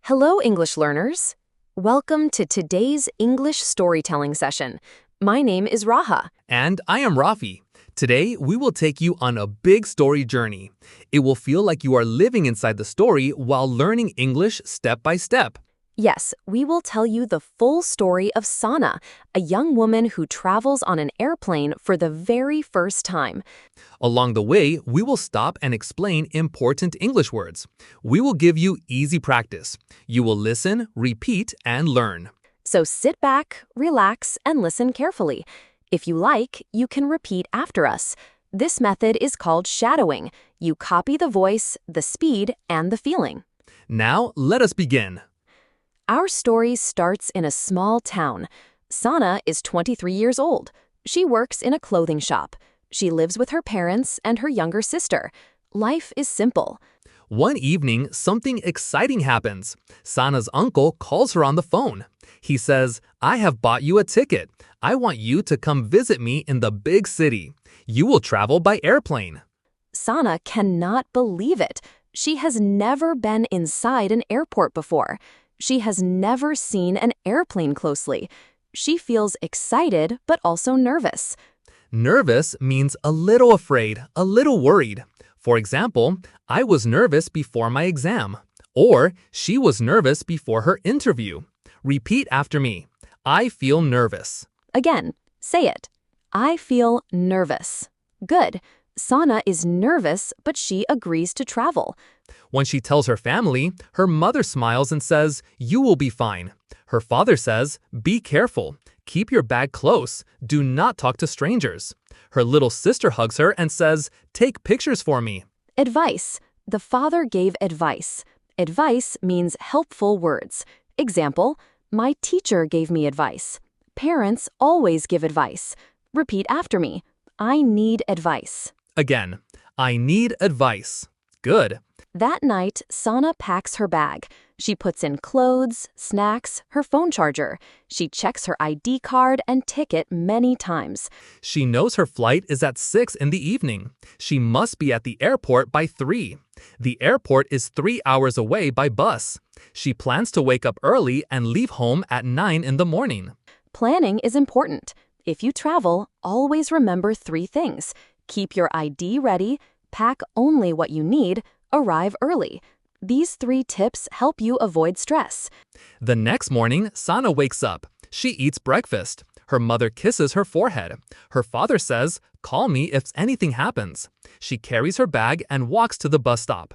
Hello, English learners. Welcome to today's English storytelling session. My name is Raha. And I am Rafi. Today, we will take you on a big story journey. It will feel like you are living inside the story while learning English step by step. Yes, we will tell you the full story of Sana, a young woman who travels on an airplane for the very first time. Along the way, we will stop and explain important English words. We will give you easy practice. You will listen, repeat, and learn. So sit back, relax, and listen carefully. If you like, you can repeat after us. This method is called shadowing. You copy the voice, the speed, and the feeling. Now, let us begin. Our story starts in a small town. Sana is 23 years old. She works in a clothing shop. She lives with her parents and her younger sister. Life is simple. One evening, something exciting happens. Sana's uncle calls her on the phone. He says, "I have bought you a ticket. I want you to come visit me in the big city. You will travel by airplane." Sana cannot believe it. She has never been inside an airport before. She has never seen an airplane closely. She feels excited but also nervous. Nervous means a little afraid, a little worried. For example, I was nervous before my exam. Or, she was nervous before her interview. Repeat after me. I feel nervous. Again, say it. I feel nervous. Good. Sana is nervous, but she agrees to travel. When she tells her family, her mother smiles and says, "You will be fine." Her father says, "Be careful. Keep your bag close. Do not talk to strangers." Her little sister hugs her and says, "Take pictures for me." Advice. The father gave advice. Advice means helpful words. Example, my teacher gave me advice. Parents always give advice. Repeat after me. I need advice. Again, I need advice. Good. That night, Sana packs her bag. She puts in clothes, snacks, her phone charger. She checks her ID card and ticket many times. She knows her flight is at 6 in the evening. She must be at the airport by 3. The airport is 3 hours away by bus. She plans to wake up early and leave home at 9 in the morning. Planning is important. If you travel, always remember 3 things. Keep your ID ready, pack only what you need, arrive early. These 3 tips help you avoid stress. The next morning, Sana wakes up. She eats breakfast. Her mother kisses her forehead. Her father says, "Call me if anything happens." She carries her bag and walks to the bus stop.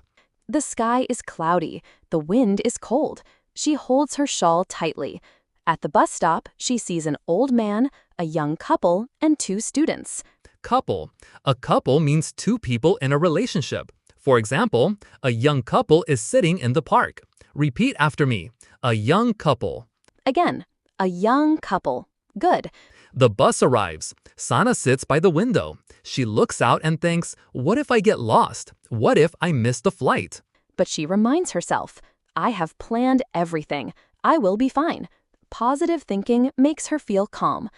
The sky is cloudy. The wind is cold. She holds her shawl tightly. At the bus stop, she sees an old man, a young couple, and 2 students. Couple. A couple means 2 people in a relationship. For example, a young couple is sitting in the park. Repeat after me. A young couple. Again, a young couple. Good. The bus arrives. Sana sits by the window. She looks out and thinks, what if I get lost? What if I miss the flight? But she reminds herself, I have planned everything. I will be fine. Positive thinking makes her feel calm.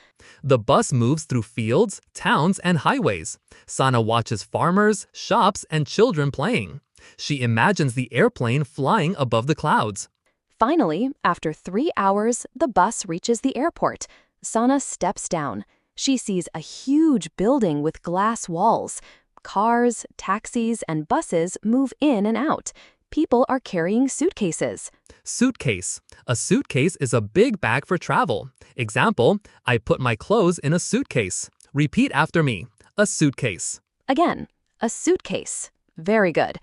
The bus moves through fields, towns, and highways. Sana watches farmers, shops, and children playing. She imagines the airplane flying above the clouds. Finally, after 3 hours, the bus reaches the airport. Sana steps down. She sees a huge building with glass walls. Cars, taxis, and buses move in and out. People are carrying suitcases. Suitcase. A suitcase is a big bag for travel. Example, I put my clothes in a suitcase. Repeat after me. A suitcase. Again, a suitcase. Very good.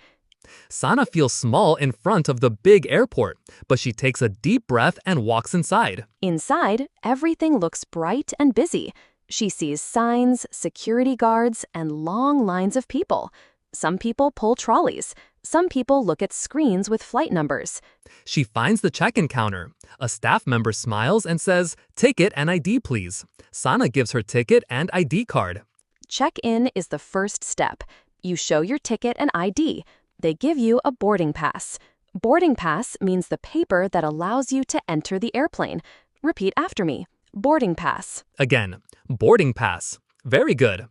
Sana feels small in front of the big airport, but she takes a deep breath and walks inside. Inside, everything looks bright and busy. She sees signs, security guards, and long lines of people. Some people pull trolleys. Some people look at screens with flight numbers. She finds the check-in counter. A staff member smiles and says, "Ticket and ID, please." Sana gives her ticket and ID card. Check-in is the first step. You show your ticket and ID. They give you a boarding pass. Boarding pass means the paper that allows you to enter the airplane. Repeat after me. Boarding pass. Again, boarding pass. Very good.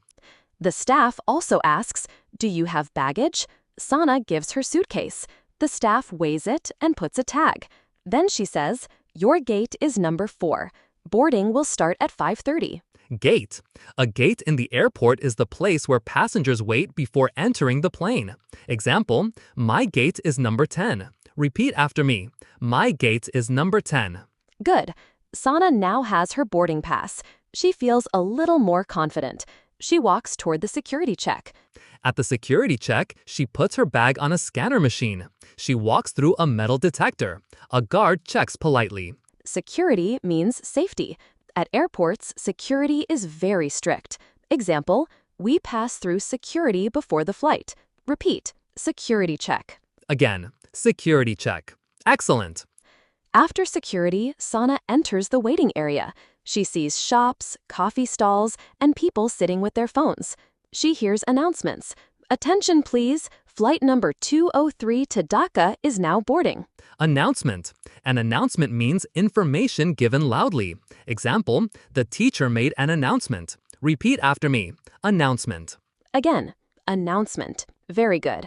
The staff also asks, do you have baggage? Sana gives her suitcase. The staff weighs it and puts a tag. Then she says, "Your gate is number 4. Boarding will start at 5:30. Gate. A gate in the airport is the place where passengers wait before entering the plane. Example, my gate is number 10. Repeat after me. My gate is number 10. Good. Sana now has her boarding pass. She feels a little more confident. She walks toward the security check. At the security check, she puts her bag on a scanner machine. She walks through a metal detector. A guard checks politely. Security means safety. At airports, security is very strict. Example, we pass through security before the flight. Repeat, security check. Again, security check. Excellent. After security, Sana enters the waiting area. She sees shops, coffee stalls, and people sitting with their phones. She hears announcements. Attention please, flight number 203 to Dhaka is now boarding. Announcement. An announcement means information given loudly. Example, the teacher made an announcement. Repeat after me. Announcement. Again, announcement. Very good.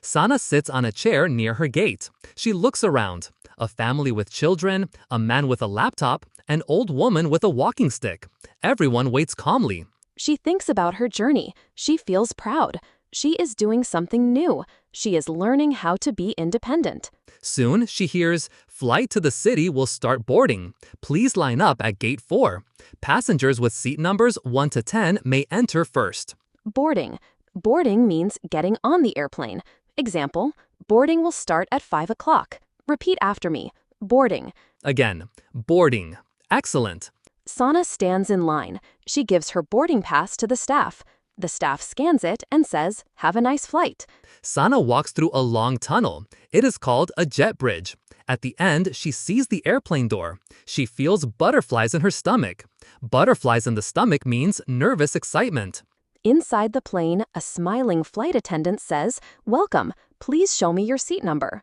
Sana sits on a chair near her gate. She looks around. A family with children, a man with a laptop, an old woman with a walking stick. Everyone waits calmly. She thinks about her journey. She feels proud. She is doing something new. She is learning how to be independent. Soon, she hears, "Flight to the city will start boarding. Please line up at gate 4. Passengers with seat numbers 1 to 10 may enter first." Boarding. Boarding means getting on the airplane. Example, boarding will start at 5 o'clock. Repeat after me. Boarding. Again, boarding. Excellent. Sana stands in line. She gives her boarding pass to the staff. The staff scans it and says, "Have a nice flight." Sana walks through a long tunnel. It is called a jet bridge. At the end, she sees the airplane door. She feels butterflies in her stomach. Butterflies in the stomach means nervous excitement. Inside the plane, a smiling flight attendant says, "Welcome. Please show me your seat number."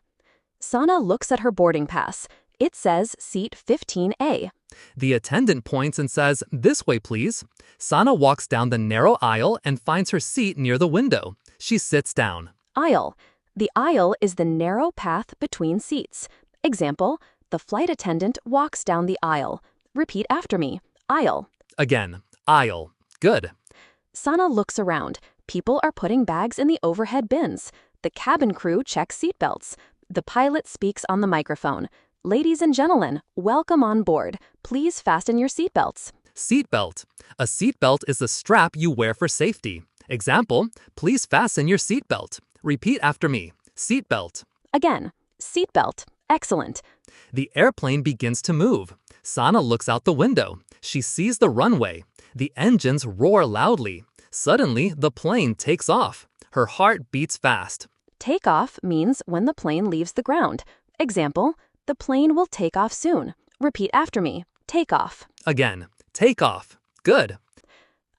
Sana looks at her boarding pass. It says seat 15A. The attendant points and says, "This way, please." Sana walks down the narrow aisle and finds her seat near the window. She sits down. Aisle. The aisle is the narrow path between seats. Example, the flight attendant walks down the aisle. Repeat after me. Aisle. Again, aisle. Good. Sana looks around. People are putting bags in the overhead bins. The cabin crew checks seatbelts. The pilot speaks on the microphone. "Ladies and gentlemen, welcome on board. Please fasten your seatbelts." Seatbelt. A seatbelt is the strap you wear for safety. Example, please fasten your seatbelt. Repeat after me. Seatbelt. Again, seatbelt. Excellent. The airplane begins to move. Sana looks out the window. She sees the runway. The engines roar loudly. Suddenly, the plane takes off. Her heart beats fast. Takeoff means when the plane leaves the ground. Example, the plane will take off soon. Repeat after me. Take off. Again, take off. Good.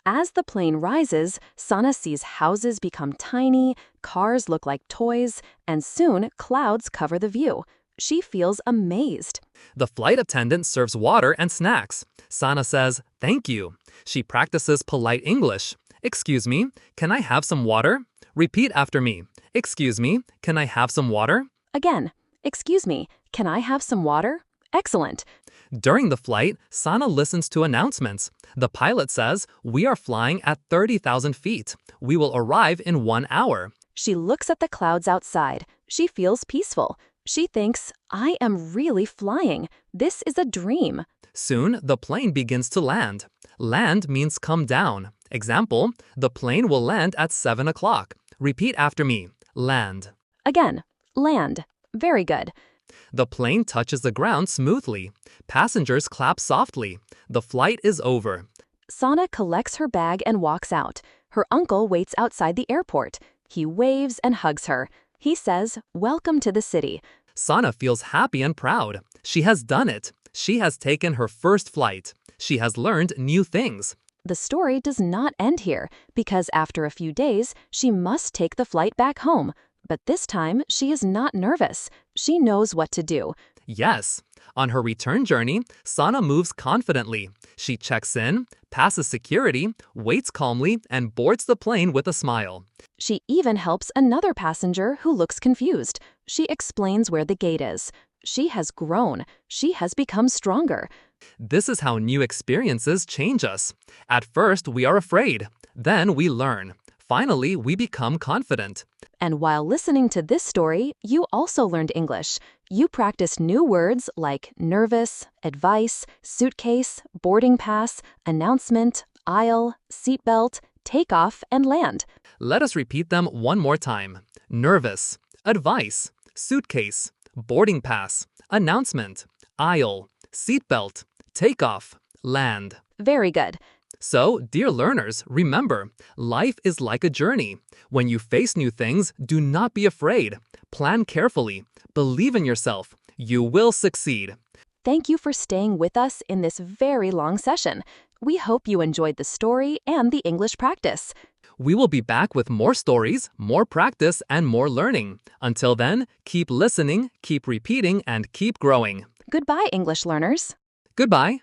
As the plane rises, Sana sees houses become tiny, cars look like toys, and soon clouds cover the view. She feels amazed. The flight attendant serves water and snacks. Sana says, "Thank you." She practices polite English. "Excuse me, can I have some water?" Repeat after me. "Excuse me, can I have some water?" Again, "Excuse me, can I have some water?" Excellent. During the flight, Sana listens to announcements. The pilot says, "We are flying at 30,000 feet. We will arrive in 1 hour." She looks at the clouds outside. She feels peaceful. She thinks, "I am really flying. This is a dream." Soon, the plane begins to land. Land means come down. Example, the plane will land at 7 o'clock. Repeat after me. Land. Again, land. Very good. The plane touches the ground smoothly. Passengers clap softly. The flight is over. Sana collects her bag and walks out. Her uncle waits outside the airport. He waves and hugs her. He says, "Welcome to the city." Sana feels happy and proud. She has done it. She has taken her first flight. She has learned new things. The story does not end here, because after a few days, she must take the flight back home. But this time, she is not nervous. She knows what to do. Yes. On her return journey, Sana moves confidently. She checks in, passes security, waits calmly, and boards the plane with a smile. She even helps another passenger who looks confused. She explains where the gate is. She has grown. She has become stronger. This is how new experiences change us. At first, we are afraid. Then we learn. Finally, we become confident. And while listening to this story, you also learned English. You practiced new words like nervous, advice, suitcase, boarding pass, announcement, aisle, seatbelt, takeoff, and land. Let us repeat them one more time. Nervous, advice, suitcase, boarding pass, announcement, aisle, seatbelt, takeoff, land. Very good. So, dear learners, remember, life is like a journey. When you face new things, do not be afraid. Plan carefully. Believe in yourself. You will succeed. Thank you for staying with us in this very long session. We hope you enjoyed the story and the English practice. We will be back with more stories, more practice, and more learning. Until then, keep listening, keep repeating, and keep growing. Goodbye, English learners. Goodbye.